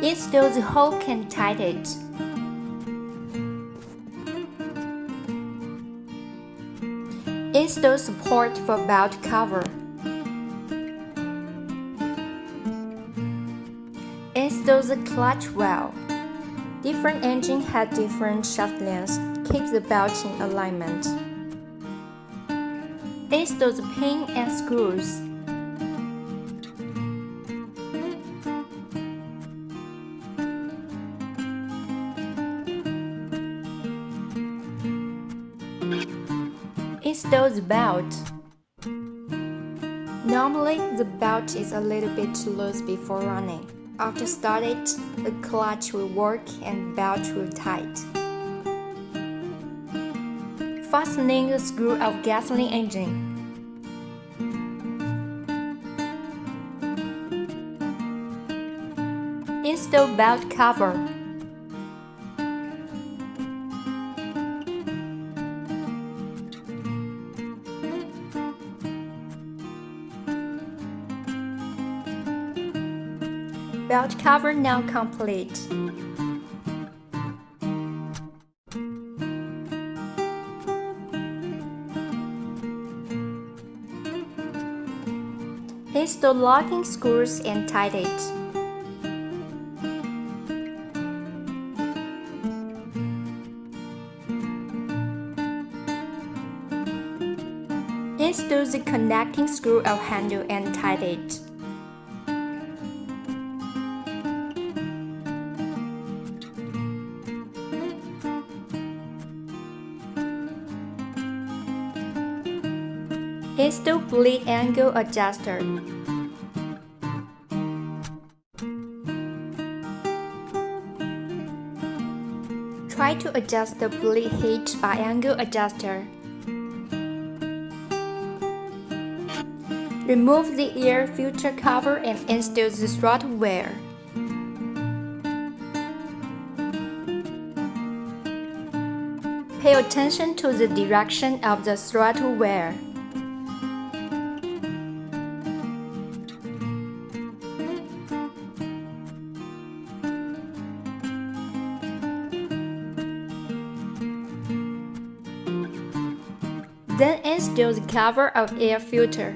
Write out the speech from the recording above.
Install the hook and tighten it. Install support for belt cover. Install the clutch well. Different engines have different shaft lengths. Keep the belt in alignment. Install the pin and screws. Install the belt. Normally, the belt is a little bit too loose before running. After start it, the clutch will work and the belt will tight. Fastening the screw of gasoline engine. Install belt cover. Belt cover now complete. Install locking screws and tighten it. Install the connecting screw of handle and tighten it. Install bleed angle adjuster. Try to adjust the bleed height by angle adjuster. Remove the air filter cover and install the throttle wear. Pay attention to the direction of the throttle wear. Then install the cover of air filter.